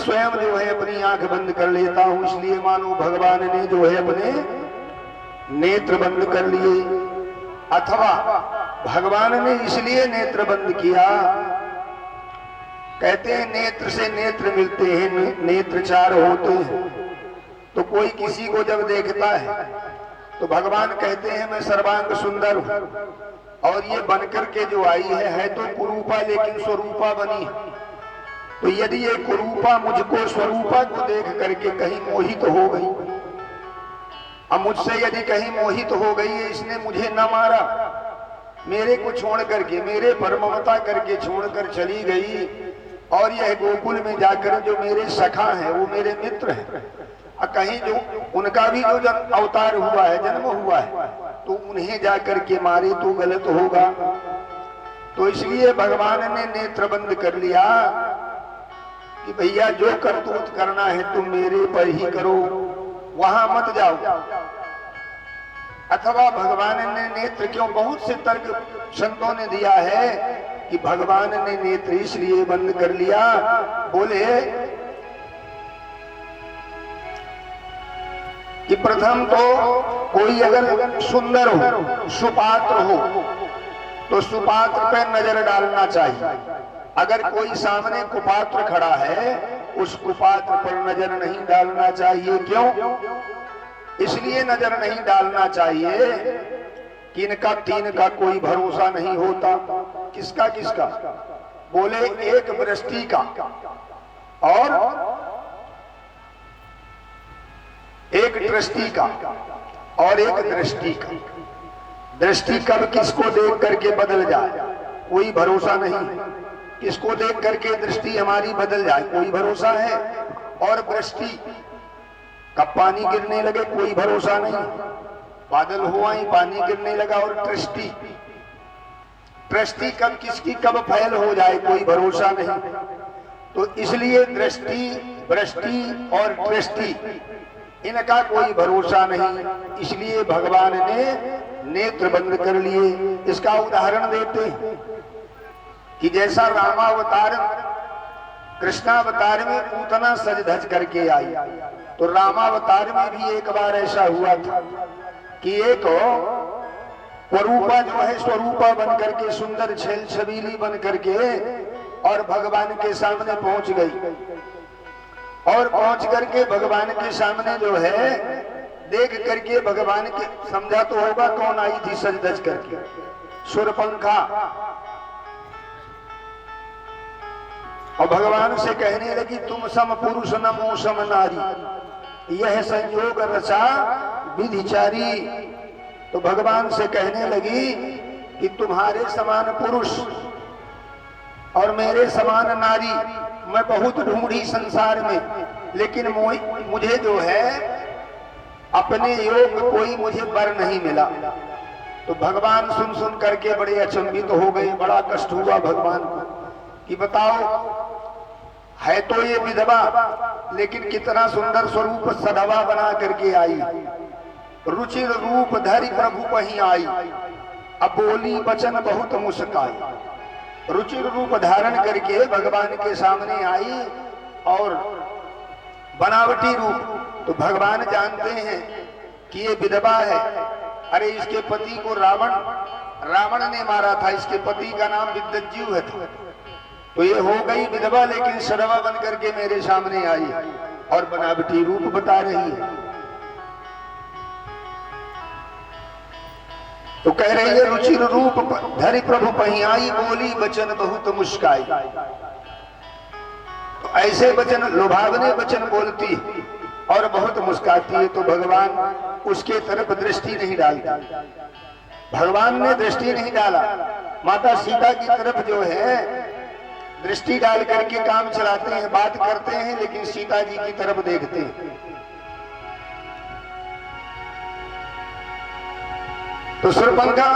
स्वयं जो है अपनी आंख बंद कर लेता हूं, इसलिए मानो भगवान ने जो है अपने नेत्र बंद कर लिए, अथवा भगवान ने इसलिए नेत्र बंद किया। कहते हैं नेत्र से नेत्र मिलते हैं, नेत्र चार होते हैं। तो कोई किसी को जब देखता है तो भगवान कहते हैं मैं सर्वांग सुंदर हूं, और ये बनकर के जो आई है तो कुरूपा लेकिन स्वरूपा बनी है। तो यदि ये कुरूपा मुझको स्वरूपा को देख करके कहीं मोहित हो गई, अब मुझसे यदि कहीं मोहित हो गई है, इसने मुझे न मारा, मेरे को छोड़ करके, मेरे पर ममता करके छोड़कर चली गई, और यह गोकुल में जाकर जो मेरे सखा है वो मेरे मित्र हैं, और कहीं जो उनका भी जो अवतार हुआ है, जन्म हुआ है, तो उन्हें जाकर के मारे तो गलत होगा। तो इसलिए भगवान ने नेत्र बंद कर लिया कि भैया जो करतूत करना है तुम मेरे पर ही करो, वहां मत जाओ। अथवा भगवान ने नेत्र क्यों, बहुत से तर्क संतों ने दिया है कि भगवान ने नेत्र इसलिए बंद कर लिया, बोले कि प्रथम तो कोई अगर सुंदर हो, सुपात्र हो, तो सुपात्र पे नजर डालना चाहिए। अगर कोई सामने कुपात्र खड़ा है, उस कुपात्र पर नजर नहीं डालना चाहिए। क्यों? इसलिए नजर नहीं डालना चाहिए कि इनका तीन का कोई भरोसा नहीं होता। किसका किसका? बोले एक वृष्टि का और एक दृष्टि का और एक दृष्टि का। दृष्टि कब किसको देख करके बदल जाए कोई भरोसा नहीं, किसको देख करके दृष्टि हमारी बदल जाए कोई भरोसा है। और वृष्टि कब पानी गिरने लगे कोई भरोसा नहीं, बादल हुआ ही पानी गिरने लगा। और दृष्टि, दृष्टि कब किसकी कब फैल हो जाए कोई भरोसा नहीं। तो इसलिए दृष्टि, वृष्टि और दृष्टि इनका कोई भरोसा नहीं, इसलिए भगवान ने नेत्र बंद कर लिए। इसका उदाहरण देते हैं कि जैसा रामावतार, कृष्णावतार में पूतना सज धज करके आई, तो रामावतार में भी एक बार ऐसा हुआ था कि एक स्वरूपा जो है स्वरूपा बन करके, सुंदर छेल छबीली बन करके और भगवान के सामने पहुंच गई। और पहुंच करके भगवान के सामने जो है देख करके भगवान के, समझा तो होगा कौन आई थी सज धज करके, शूर्पणखा। और भगवान से कहने लगी तुम सम पुरुष नमो सम नारी, यह संयोग रचा विधिचारी। तो भगवान से कहने लगी कि तुम्हारे समान पुरुष और मेरे समान नारी मैं बहुत ढूंढी संसार में, लेकिन मुझे जो है अपने योग कोई मुझे वर नहीं मिला। तो भगवान सुन सुन करके बड़े अचंभित हो गए, बड़ा कष्ट हुआ भगवान को कि बताओ, है तो ये विधवा, लेकिन कितना सुंदर स्वरूप सधवा बना करके आई, रुचिर रूप धरि प्रभु वहीं आई, अब बोली वचन बहुत मुस्काई। रुचिर रूप धारण करके भगवान के सामने आई और बनावटी रूप। तो भगवान जानते हैं कि ये विधवा है। अरे इसके पति को रावण ने मारा था, इसके पति का नाम विद्युज्यु है। तो ये हो गई विधवा, लेकिन सधवा बन करके मेरे सामने आई और बनावटी रूप बता रही है। तो कह रही है रुचिर रूप धरि प्रभु पहीं आई, बोली वचन बहुत मुस्काई। तो ऐसे वचन, लुभावने वचन बोलती और बहुत मुस्काती है। तो भगवान उसके तरफ दृष्टि नहीं डालता, भगवान ने दृष्टि नहीं डाला। माता सीता की तरफ जो है दृष्टि डाल करके काम चलाते हैं, बात करते हैं, लेकिन सीता जी की तरफ देखते हैं। तो शूर्पणखा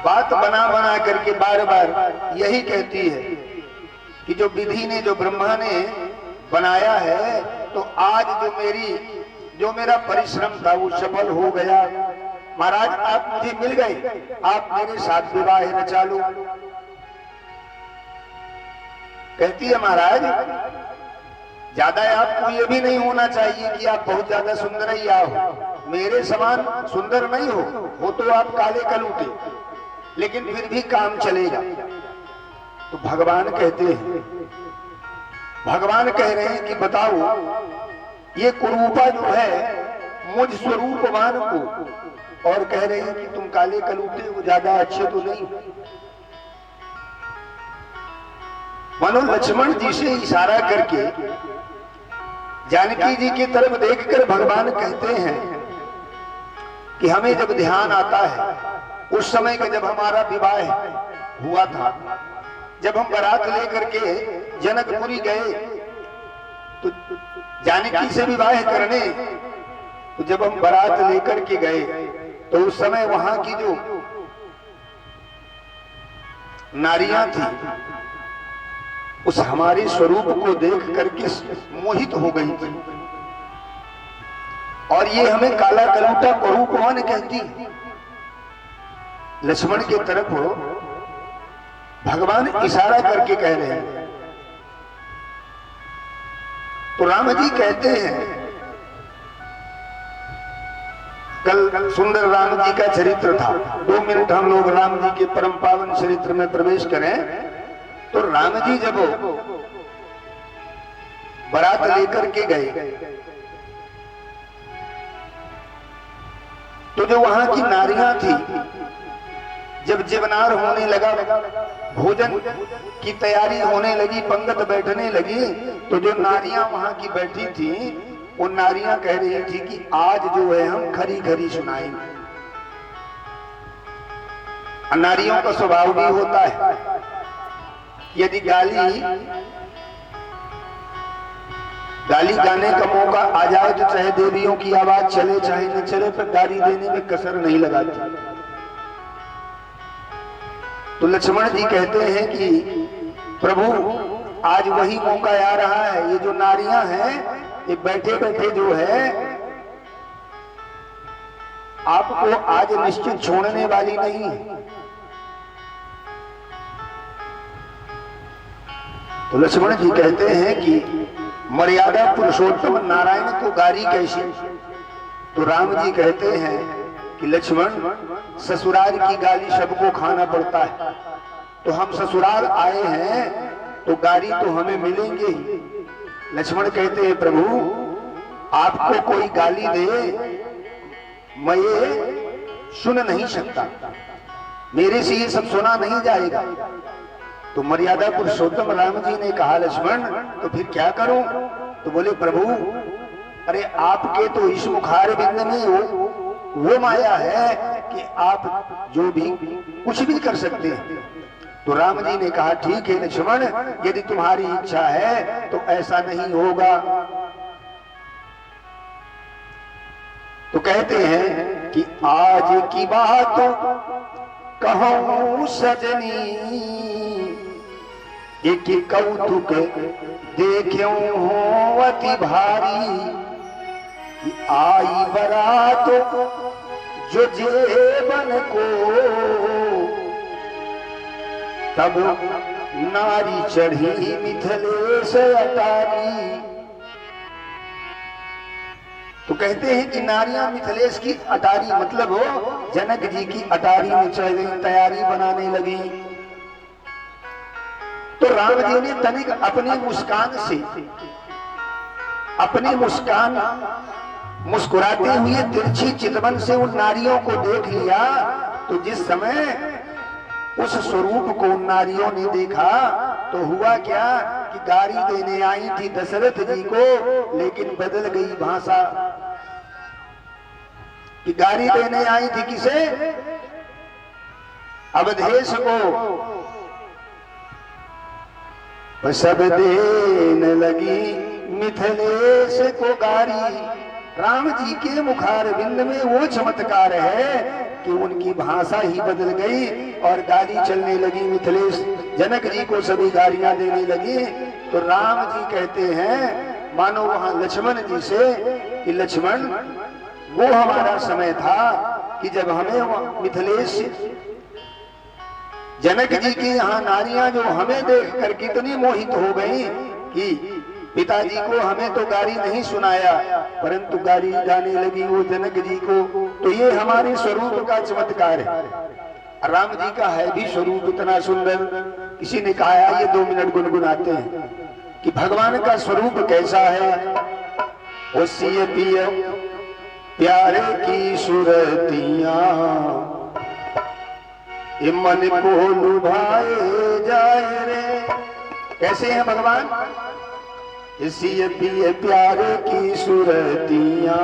बात बना बना करके बार बार यही कहती है कि जो विधि ने, जो ब्रह्मा ने बनाया है, तो आज जो मेरा परिश्रम था वो सफल हो गया। महाराज आप मुझे मिल गए, आप मेरे साथ विवाह रचा लो। कहती है महाराज ज्यादा आपको ये भी नहीं होना चाहिए कि आप बहुत ज्यादा सुंदर ही हो, मेरे समान सुंदर नहीं हो तो आप काले कलूटे, लेकिन फिर भी काम चलेगा। तो भगवान कहते हैं, भगवान कह रहे हैं कि बताओ ये कुरूपा जो है मुझ स्वरूपवान को, और कह रहे हैं कि तुम काले कलूटे हो, ज्यादा अच्छे तो नहीं। मनो लक्ष्मण जी से इशारा करके जानकी जी की तरफ देखकर भगवान कहते हैं कि हमें जब ध्यान आता है उस समय का जब हमारा विवाह हुआ था, जब हम बारात लेकर के जनकपुरी गए तो जानकी से विवाह करने, तो जब हम बारात लेकर के गए तो उस समय वहां की जो नारियां थी उस हमारे स्वरूप को देख करके मोहित हो गई थी, और ये हमें काला कलूटा बहू कौन कहती। लक्ष्मण की तरफ भगवान इशारा करके कह रहे हैं। तो राम जी कहते हैं, कल सुंदर राम जी का चरित्र था, 2 मिनट हम लोग राम जी के परम पावन चरित्र में प्रवेश करें। तो राम जी जब बारात लेकर के गए तो जो वहां की नारियां थी, जब जीवनार होने लगा, भोजन की तैयारी होने लगी, पंगत बैठने लगी, तो जो नारियां वहां की बैठी थी वो नारियां कह रही थी कि आज जो है हम खरी खरी सुनाएंगे। नारियों का स्वभाव भी होता है, यदि गाली गाने का मौका आ जाए तो चाहे देवियों की आवाज चले चाहे न चले, पर गाली देने में कसर नहीं लगाती। तो लक्ष्मण जी कहते हैं कि प्रभु आज वही मौका आ रहा है, ये जो नारियां हैं ये बैठे बैठे जो है आपको आज निश्चित छोड़ने वाली नहीं है। तो लक्ष्मण जी कहते हैं कि मर्यादा पुरुषोत्तम नारायण को गारी कैसी। तो राम जी कहते हैं कि लक्ष्मण ससुराल की गाली सबको खाना पड़ता है, तो हम ससुराल आए हैं तो गाली तो हमें मिलेंगे ही। लक्ष्मण कहते हैं प्रभु आपको कोई गाली दे मैं ये सुन नहीं सकता, मेरे से ये सब सुना नहीं जाएगा। तो मर्यादा पुरुषोत्तम राम जी ने कहा लक्ष्मण तो फिर क्या करूं। तो बोले प्रभु अरे आपके तो इस मुखार बिंद में वो माया है कि आप जो भी कुछ भी कर सकते हैं। तो राम जी ने कहा ठीक है लक्ष्मण, यदि तुम्हारी इच्छा है तो ऐसा नहीं होगा। तो कहते हैं कि आज की बात कहूं सजनी, एक कौतुक देख्यो हो अति भारी, आई बरात जो जेबन को तब नारी चढ़ी मिथिलेश अटारी। तो कहते हैं कि नारियां मिथिलेश की अटारी मतलब हो जनक जी की अटारी में चढ़ गई, तैयारी बनाने लगी। तो राम जी ने तनिक अपनी मुस्कान से, अपनी मुस्कान मुस्कुराते हुए तिरछी चितवन से उन नारियों को देख लिया। तो जिस समय उस स्वरूप को उन नारियों ने देखा तो हुआ क्या कि गारी देने आई थी दशरथ जी को, लेकिन बदल गई भाषा। कि गारी देने आई थी किसे? अवधेश को। सब देन लगी मिथिलेश को गारी। राम जी के मुखार बिंद में वो चमत्कार है कि उनकी भाषा ही बदल गई और गाली चलने लगी मिथिलेश। जनक जी को सभी गालियां देने लगी। तो राम जी कहते हैं मानो वहां लक्ष्मण जी से कि लक्ष्मण वो हमारा समय था कि जब हमें मिथिलेश जनक जी की यहाँ नारियां जो हमें देख कर कितनी मोहित हो गई कि पिताजी को हमें तो गारी नहीं सुनाया, परंतु गारी गाने लगी वो जनक जी को। तो ये हमारे स्वरूप का चमत्कार है। राम जी का है भी स्वरूप इतना सुंदर। किसी ने कहा ये 2 मिनट गुनगुनाते हैं कि भगवान का स्वरूप कैसा है। ओ सिय पिय प्यारे की सूरतियां, ये मन को लुभाए जाए रे। कैसे हैं भगवान? सिय पिय प्यारे की सूरतियां,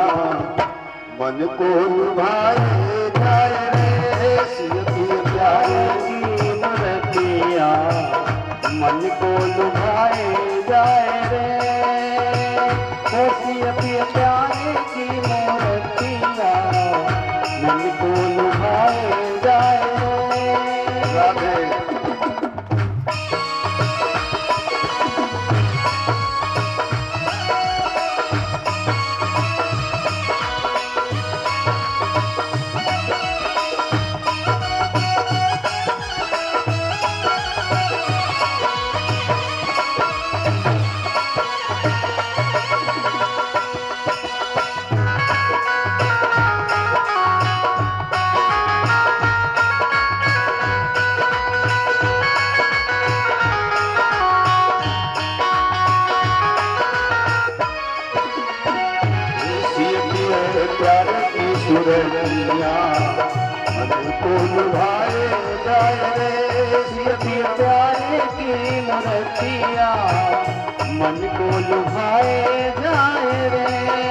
मन को लुभाए जाए रे। सिय पिय प्यारे की मूर्तियां, मन को लुभाए जाए रे। सिय पिय प्यारे की मूर्तियां, मन को लुभाए जाए रे। राधे प्यारे की सूरतियां, मन को लुभाए जाए रे। सिय पिय प्यारे की मूर्तियां, मन को लुभाए जाए रे।